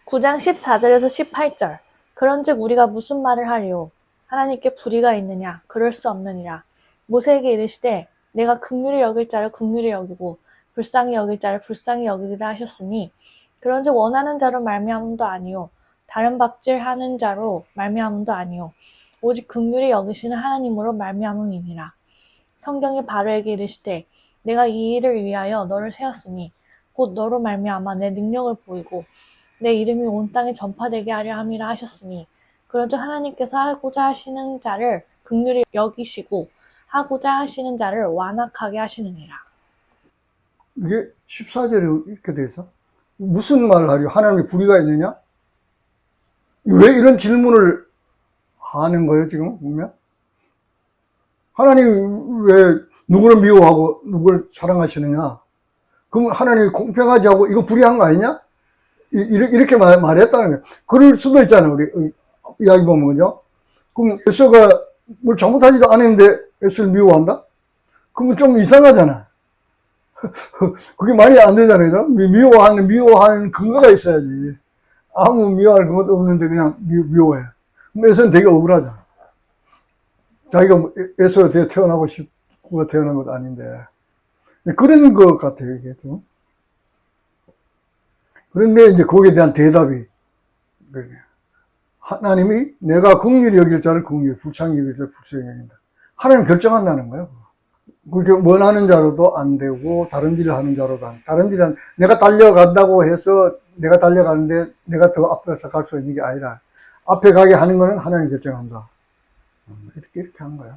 9장 14절에서 18절. 그런즉 우리가 무슨 말을 하리요? 하나님께 불의가 있느냐? 그럴 수 없느니라. 모세에게 이르시되 내가 긍휼히 여길 자를 긍휼히 여기고 불쌍히 여길 자를 불쌍히 여기리라 하셨으니 그런즉 원하는 자로 말미암음도 아니요 다른 박질하는 자로 말미암음도 아니요 오직 긍휼히 여기시는 하나님으로 말미암음이니라. 성경이 바로에게 이르시되 내가 이 일을 위하여 너를 세웠으니 곧 너로 말미암아 내 능력을 보이고 내 이름이 온 땅에 전파되게 하려 함이라 하셨으니 그런즉 하나님께서 하고자 하시는 자를 긍휼히 여기시고 하고자 하시는 자를 완악하게 하시느니라. 이게 14절에 이렇게 돼서 무슨 말을 하려? 하나님의 불의가 있느냐? 왜 이런 질문을 하는 거예요, 지금 보면? 하나님 왜 누구를 미워하고 누구를 사랑하시느냐? 그럼 하나님이 공평하지 하고 이거 불의한 거 아니냐? 이렇게 말했다는 거예요. 그럴 수도 있잖아요, 우리 이야기 보면, 그죠? 그럼 에서가 뭘 잘못하지도 않았는데 에서를 미워한다? 그러면 좀 이상하잖아. 그게 말이 안 되잖아요. 미워하는 근거가 있어야지. 아무 미워할 근거도 없는데 그냥 미워해. 그럼 에서는 되게 억울하잖아. 자기가 에서가 태어나고 싶고 태어난 것도 아닌데. 그런 것 같아요, 이게 좀. 그런데 이제 거기에 대한 대답이, 하나님이 내가 긍휼히 여길 자를 긍휼히, 불쌍히 여길 자를 불쌍히 여긴다. 하나님 결정한다는 거예요. 그렇게 원하는 자로도 안 되고, 다른 일을 하는 자로도 안 되고, 다른 일은 내가 달려간다고 해서 내가 달려가는데 내가 더 앞에서 갈 수 있는 게 아니라, 앞에 가게 하는 거는 하나님 결정한다. 이렇게 한 거야.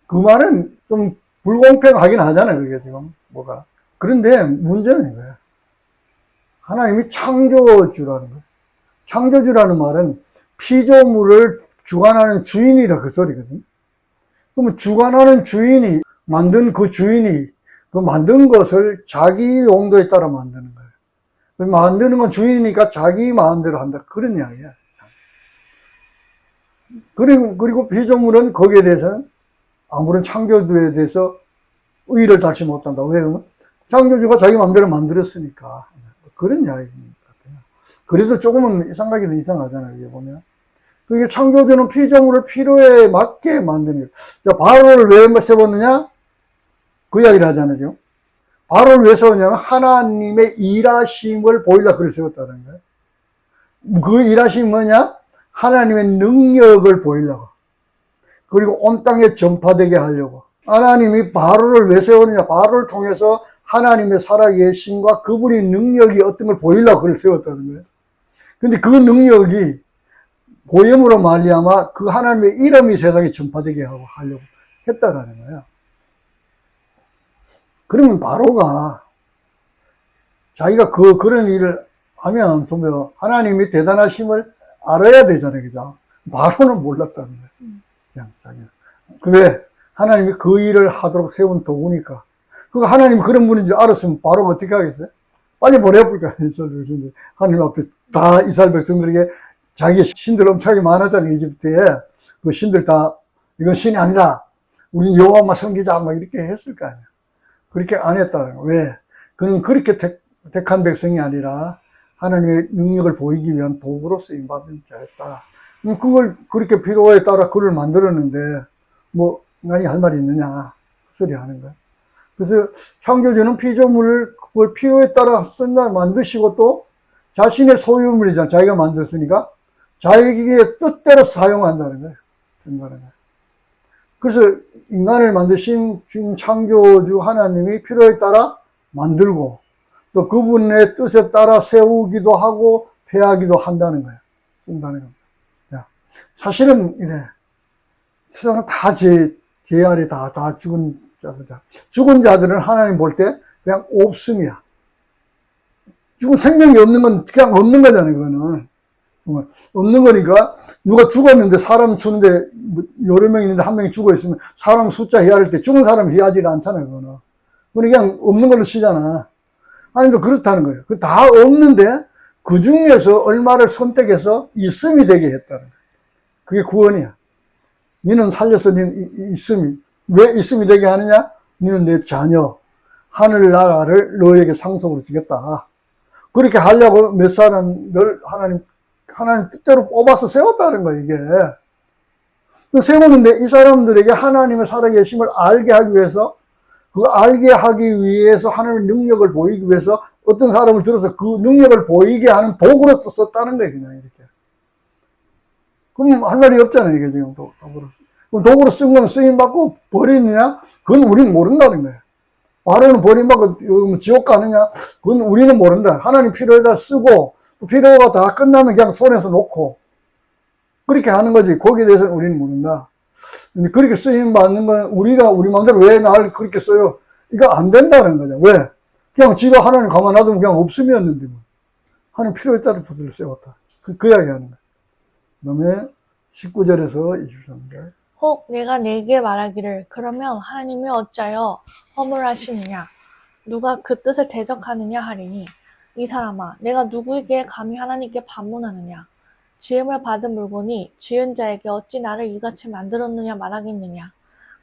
그 말은 좀 불공평하긴 하잖아요, 그게 지금, 뭐가. 그런데 문제는 이거야. 하나님이 창조주라는 거예요. 창조주라는 말은 피조물을 주관하는 주인이라 그 소리거든요. 그러면 주관하는 주인이, 만든 그 주인이 그 만든 것을 자기 용도에 따라 만드는 거예요. 만드는 건 주인이니까 자기 마음대로 한다. 그런 이야기야. 그리고 피조물은 거기에 대해서는 아무런 창조주에 대해서 의의를 달지 못한다. 왜? 창조주가 자기 마음대로 만들었으니까. 그런 이야기인 것 같아요. 그래도 조금은 생각이 이상하잖아요, 이게 보면. 그게 창조주는 피조물을 필요에 맞게 만드는 거예요. 자, 바로를 왜 세웠느냐? 그 이야기를 하잖아요. 바로를 왜 세웠냐면 하나님의 일하심을 보이려고 그를 세웠다는 거예요. 그 일하심이 뭐냐? 하나님의 능력을 보이려고. 그리고 온 땅에 전파되게 하려고. 하나님이 바로를 왜 세웠느냐? 바로를 통해서 하나님의 살아계심과 그분의 능력이 어떤 걸 보이려고 그를 세웠다는 거예요. 근데 그 능력이 보임으로 말미암아 그 하나님의 이름이 세상에 전파되게 하려고 했다라는 거예요. 그러면 바로가 자기가 그런 일을 하면 좀 하나님이 대단하심을 알아야 되잖아요, 그죠? 바로는 몰랐다는 거예요. 그냥 자기가. 왜? 하나님이 그 일을 하도록 세운 도구니까. 그 하나님 그런 분인 줄 알았으면 바로가 어떻게 하겠어요? 빨리 보내볼까요? 하나님 앞에 다 이스라엘 백성들에게 자기 신들 엄청나게 많았잖아요, 이집트에. 그 신들 다, 이건 신이 아니다. 우린 여호와만 섬기자. 막 이렇게 했을 거 아니에요. 그렇게 안 했다는 거예요. 왜? 그는 그렇게 택한 백성이 아니라 하나님의 능력을 보이기 위한 도구로 쓰임받은 자였다. 그걸 그렇게 필요에 따라 그를 만들었는데, 뭐, 인간이 할 말이 있느냐. 그 소리 하는 거예요. 그래서 창조주는 피조물을 그걸 필요에 따라 만드시고 또 자신의 소유물이잖아. 자기가 만들었으니까 자기의 뜻대로 사용한다는 거예요. 된다는 거예요. 그래서 인간을 만드신 창조주 하나님이 필요에 따라 만들고 또 그분의 뜻에 따라 세우기도 하고 폐하기도 한다는 거예요. 쓴다는 겁니다. 사실은 이래. 세상은 다 제 아래 다 죽은 자들이다. 죽은 자들은 하나님 볼 때 그냥 없음이야. 죽은 생명이 없는 건 그냥 없는 거잖아요, 그거는. 정말. 없는 거니까, 누가 죽었는데 사람 수는데, 여러 명 있는데 한 명이 죽어 있으면 사람 숫자 헤아릴 때 죽은 사람 헤아지를 않잖아요, 그거는. 그건 그냥 없는 걸로 치잖아. 아니, 그렇다는 거예요. 다 없는데, 그 중에서 얼마를 선택해서 있음이 되게 했다는 거예요. 그게 구원이야. 너는 살려서 너는 있음이, 왜 있음이 되게 하느냐? 너는 내 자녀, 하늘나라를 너에게 상속으로 주겠다. 그렇게 하려고 몇 사람을 하나님 뜻대로 뽑아서 세웠다는 거예요, 이게. 세우는데 이 사람들에게 하나님의 살아계심을 알게 하기 위해서, 그 알게 하기 위해서 하나님의 능력을 보이기 위해서 어떤 사람을 들어서 그 능력을 보이게 하는 도구로 썼다는 거예요, 그냥 이렇게. 그럼 할 말이 없잖아요, 이게 지금 도구로. 그럼 도구로 쓴 건 쓰임받고 버리느냐? 그건 우리는 모른다는 거예요. 바로는 버림받고 지옥 가느냐? 그건 우리는 모른다. 하나님 필요에다 쓰고, 또 필요가 다 끝나면 그냥 손에서 놓고, 그렇게 하는 거지. 거기에 대해서는 우리는 모른다. 근데 그렇게 쓰임받는 건 우리가 우리 마음대로 왜 날 그렇게 써요? 이거 안 된다는 거죠. 왜? 그냥 지가 하나님 가만 놔두면 그냥 없음이었는데, 뭐. 하나님 필요에 따라 부들을 세웠다. 그 이야기 하는 거예요. 그 다음에 19절에서 23절. 혹 내가 네게 말하기를 그러면 하나님이 어찌하여 허물하시느냐 누가 그 뜻을 대적하느냐 하리니 이 사람아 내가 누구에게 감히 하나님께 반문하느냐 지음을 받은 물건이 지은 자에게 어찌 나를 이같이 만들었느냐 말하겠느냐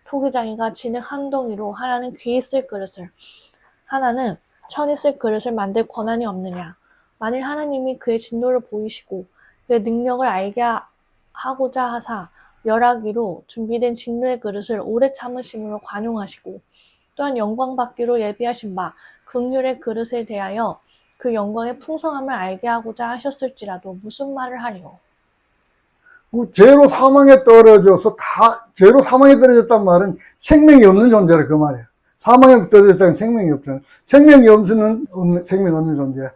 토기장이가 진흙 한 덩이로 하나는 귀 있을 그릇을 하나는 천 있을 그릇을 만들 권한이 없느냐 만일 하나님이 그의 진노를 보이시고 그의 능력을 알게 하고자 하사 멸하기로 준비된 진노의 그릇을 오래 참으심으로 관용하시고 또한 영광 받기로 예비하신 바 긍휼의 그릇에 대하여 그 영광의 풍성함을 알게 하고자 하셨을지라도 무슨 말을 하리요? 죄로 사망에 떨어져서 죄로 사망에 떨어졌단 말은 생명이 없는 존재라 그 말이에요. 사망에 떨어졌다는 생명이 없잖아요. 생명이 없는 생명 없는 존재야.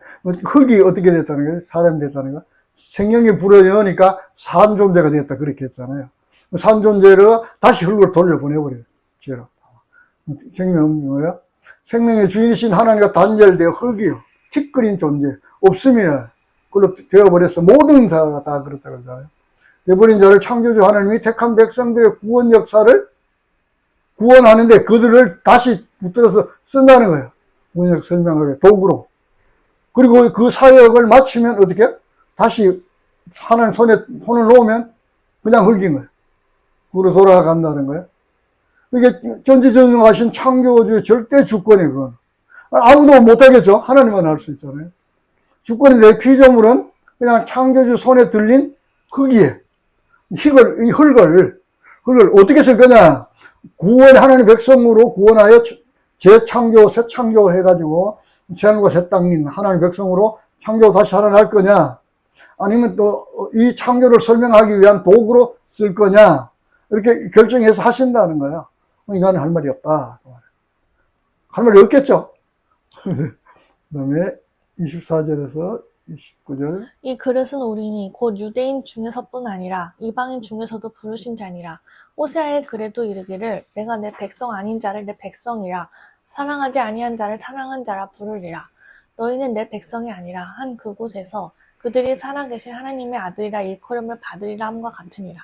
흙이 어떻게 됐다는 거예요? 사람이 됐다는 거예요? 생명이 불어넣으니까 산 존재가 됐다 그렇게 했잖아요. 산 존재를 다시 흙으로 돌려보내버려요. 죄로. 생명은 뭐야? 생명의 주인이신 하나님과 단절되어 흙이요. 티끌인 존재. 없음이야. 그걸로 되어버렸어. 모든 자가 다 그렇다고 그러잖아요. 되어버린 자를 창조주 하나님이 택한 백성들의 구원 역사를 구원하는데 그들을 다시 붙들어서 쓴다는 거예요. 구원역 설명하게 도구로. 그리고 그 사역을 마치면 어떻게? 다시 하나님 손을 놓으면 그냥 흙인 거예요. 그로 돌아간다는 거예요. 이게 전지전능하신 창조주의 절대 주권이에요, 그건. 아무도 못하겠죠? 하나님만 할 수 있잖아요. 주권의 피조물은 그냥 창조주 손에 들린 흙이에요. 흙을 어떻게 쓸 거냐? 하나님 백성으로 구원하여 재창조, 새 창조 해가지고, 새하늘과 새 땅인 하나님 백성으로 창조 다시 살아날 거냐? 아니면 또 이 창조를 설명하기 위한 도구로 쓸 거냐? 이렇게 결정해서 하신다는 거야. 인간은 할 말이 없다. 할 말이 없겠죠? 그 다음에 24절에서 29절. 이 그릇은 우리니 곧 유대인 중에서뿐 아니라 이방인 중에서도 부르신 자니라. 호세아의 글에도 이르기를 내가 내 백성 아닌 자를 내 백성이라 사랑하지 아니한 자를 사랑한 자라 부르리라. 너희는 내 백성이 아니라 한 그곳에서 그들이 살아계신 하나님의 아들이라 일컬음을 받으리라 함과 같으니라.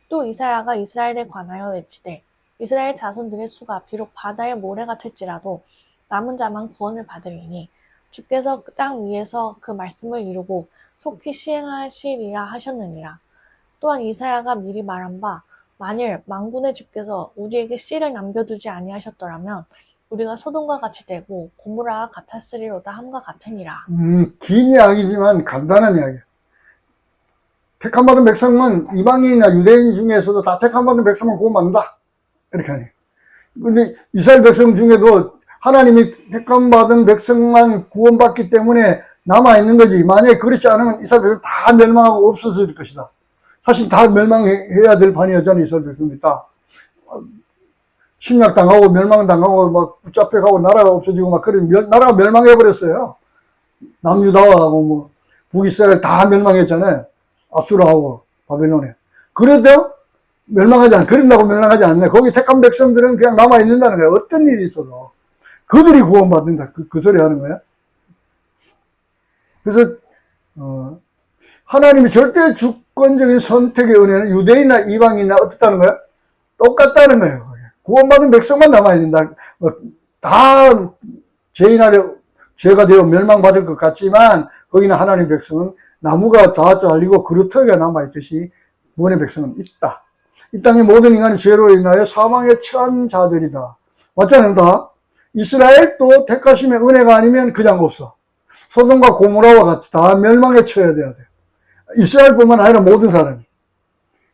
또 이사야가 이스라엘에 관하여 외치되 이스라엘 자손들의 수가 비록 바다의 모래 같을지라도 남은 자만 구원을 받으리니 주께서 그 땅 위에서 그 말씀을 이루고 속히 시행하시리라 하셨느니라. 또한 이사야가 미리 말한 바 만일 만군의 주께서 우리에게 씨를 남겨두지 아니하셨더라면 우리가 소돔과 같이 되고 고모라와 같았으리로다 함과 같으니라. 긴 이야기지만 간단한 이야기야. 택함받은 백성은 이방인이나 유대인 중에서도 다 택함받은 백성만 구원받는다. 이렇게 하니. 근데 이스라엘 백성 중에도 하나님이 택함받은 백성만 구원받기 때문에 남아있는 거지. 만약에 그렇지 않으면 이스라엘 백성 다 멸망하고 없어질 것이다. 사실 다 멸망해야 될 판이었잖아요. 이스라엘 백성들이 다. 침략당하고 멸망당하고 막 붙잡혀가고 나라가 없어지고 막 그런 나라가 멸망해버렸어요. 남유다하고 뭐 북이스라엘 다 멸망했잖아요. 아수라하고 바벨론에. 그래도 그런다고 멸망하지 않네. 거기 택한 백성들은 그냥 남아있는다는 거예요. 어떤 일이 있어도. 그들이 구원받는다. 그 소리 하는 거야. 그래서, 하나님이 절대 주권적인 선택의 은혜는 유대인이나 이방인이나 어떻다는 거야? 똑같다는 거예요. 구원받은 백성만 남아있는다. 다 죄인 아래 죄가 되어 멸망받을 것 같지만, 거기는 하나님 백성은 나무가 다 잘리고 그루터기가 남아있듯이 구원의 백성은 있다. 이 땅의 모든 인간이 죄로 인하여 사망에 처한 자들이다. 맞잖아요, 다. 이스라엘도 택하심의 은혜가 아니면 그냥 없어. 소돔과 고모라와 같이 다 멸망에 처해야 돼야 돼. 이스라엘뿐만 아니라 모든 사람이.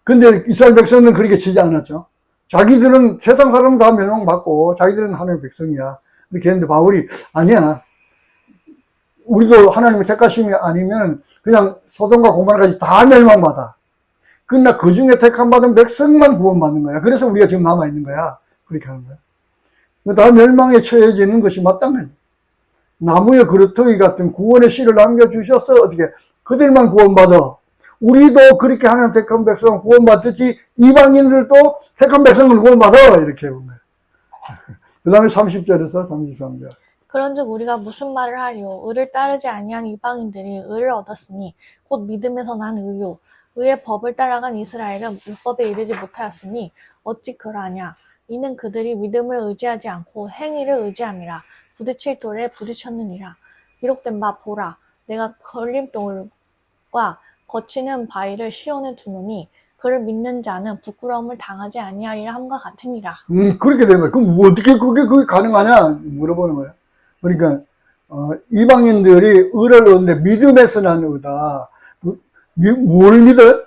근데 이스라엘 백성들은 그렇게 치지 않았죠. 자기들은 세상 사람은 다 멸망받고 자기들은 하나님의 백성이야. 이렇게 했는데 바울이 아니야. 우리도 하나님의 택하심이 아니면 그냥 소돔과 고모라까지 다 멸망받아. 그러나 그 중에 택함받은 백성만 구원받는 거야. 그래서 우리가 지금 남아있는 거야. 그렇게 하는 거야. 다 멸망에 처해지는 것이 마땅해. 나무의 그루터기 같은 구원의 씨를 남겨주셔서 어떻게 그들만 구원받아. 우리도 그렇게 하는 택한 백성은 구원받듯이 이방인들도 택한 백성을 구원받아. 이렇게 보면. 그 다음에 30절에서 33절. 그런즉 우리가 무슨 말을 하리요? 의를 따르지 아니한 이방인들이 의를 얻었으니 곧 믿음에서 난 의요. 의의 법을 따라간 이스라엘은 율법에 이르지 못하였으니 어찌 그러하냐? 이는 그들이 믿음을 의지하지 않고 행위를 의지함이라. 부딪힐 돌에 부딪혔느니라. 기록된 바 보라. 내가 걸림돌과 거치는 바위를 시온에 두노니 그를 믿는 자는 부끄러움을 당하지 아니하리라 함과 같으니라. 그렇게 된 거야. 그럼 어떻게 그게 가능하냐? 물어보는 거야. 그러니까, 이방인들이 의를 얻는데 믿음에서 난 의다. 뭘 믿어요?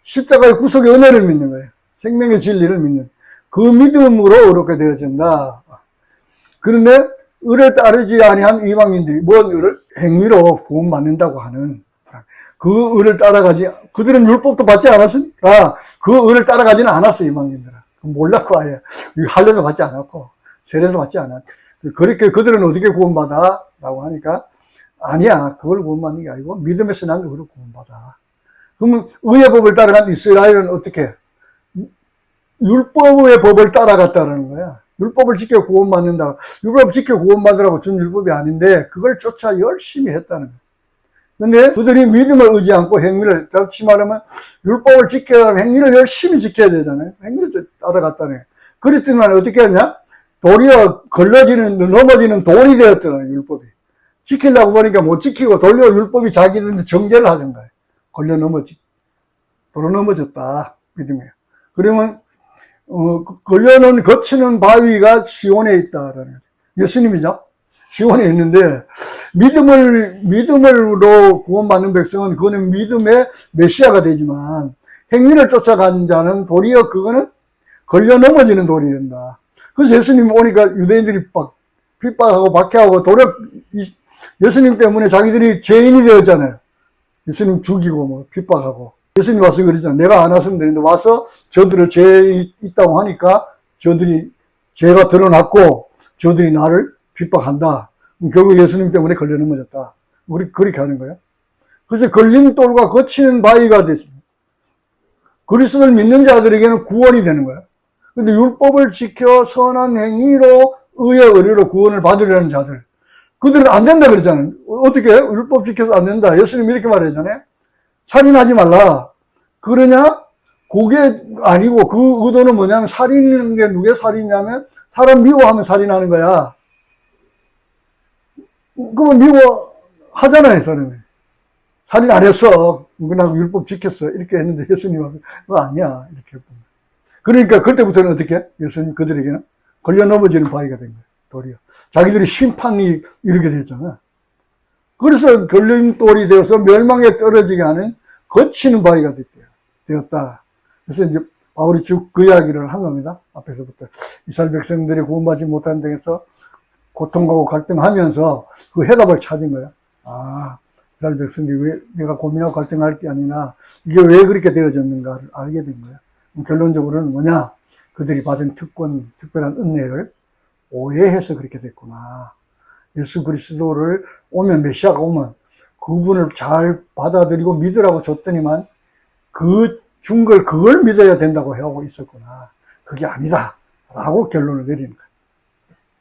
십자가의 구속의 은혜를 믿는 거예요. 생명의 진리를 믿는. 그 믿음으로 의롭게 되어진다. 그런데 의를 따르지 아니한 이방인들이 뭔 의를? 행위로 구원받는다고 하는 그 의를 따라가지, 그들은 율법도 받지 않았으니까 그 의를 따라가지는 않았어, 이방인들은. 몰랐고 아예. 할례도 받지 않았고 세례도 받지 않았고. 그렇게 그들은 어떻게 구원받아? 라고 하니까 아니야. 그걸 구원받는 게 아니고 믿음에서 난 그걸 구원받아. 그러면 의의 법을 따라간 이스라엘은 어떻게? 율법의 법을 따라갔다는 거야. 율법을 지켜 구원받는다. 율법을 지켜 구원받으라고 준 율법이 아닌데 그걸 쫓아 열심히 했다는 거야. 근데 그들이 믿음을 의지 않고 행위를, 다시 말하면 율법을 지켜야 행위를 열심히 지켜야 되잖아요. 행위를 따라갔다네. 그랬더니 어떻게 하냐? 도리어 걸러지는, 넘어지는 돌이 되었더라, 율법이. 지키려고 보니까 못 지키고 도리어 율법이 자기들한테 정죄를 하는 거예요. 도로 넘어졌다. 믿음이. 그러면, 거치는 바위가 시온에 있다라는 거죠. 예수님이죠. 시온에 있는데, 믿음으로 구원받는 백성은 그거는 믿음의 메시아가 되지만, 행위를 쫓아간 자는 도리어 그거는 걸려 넘어지는 돌이 된다. 그래서 예수님이 오니까 유대인들이 막 핍박하고 박해하고 예수님 때문에 자기들이 죄인이 되었잖아요. 예수님 죽이고 뭐 핍박하고. 예수님 와서 그러잖아요. 내가 안 왔으면 되는데 와서 저들을 죄 있다고 하니까 저들이 죄가 드러났고 저들이 나를 핍박한다. 결국 예수님 때문에 걸려 넘어졌다. 우리 그렇게 하는 거예요. 그래서 걸림돌과 거치는 바위가 됐습니다. 그리스도를 믿는 자들에게는 구원이 되는 거예요. 근데 율법을 지켜 선한 행위로 의의 의리로 구원을 받으려는 자들, 그들은 안 된다 그러잖아요. 어떻게 해요? 율법 지켜서 안 된다. 예수님 이렇게 말하잖아요. 살인하지 말라. 그러냐? 그게 아니고 그 의도는 뭐냐면 살인하는 게 누구의 살인이냐면 사람 미워하면 살인하는 거야. 그러면 미워하잖아요, 사람이. 살인 안 했어. 그냥 율법 지켰어. 이렇게 했는데 예수님 와서 그거 아니야. 이렇게 보면. 그러니까 그때부터는 어떻게? 예수님 그들에게는 걸려 넘어지는 바위가 된 거예요. 도리어. 자기들이 심판이 이렇게 됐잖아. 그래서 걸림돌이 되어서 멸망에 떨어지게 하는 거치는 바위가 되었다. 그래서 이제 바울이 쭉 그 이야기를 한 겁니다. 앞에서부터. 이스라엘 백성들이 구원받지 못한 데에서 고통하고 갈등하면서 그 해답을 찾은 거야. 아, 이스라엘 백성들이 왜 내가 고민하고 갈등할 게 아니라 이게 왜 그렇게 되어졌는가를 알게 된 거야. 결론적으로는 뭐냐? 그들이 받은 특별한 은혜를 오해해서 그렇게 됐구나. 예수 그리스도를 메시아가 오면 그분을 잘 받아들이고 믿으라고 줬더니만 그걸 믿어야 된다고 하고 있었구나. 그게 아니다. 라고 결론을 내리는 거예요.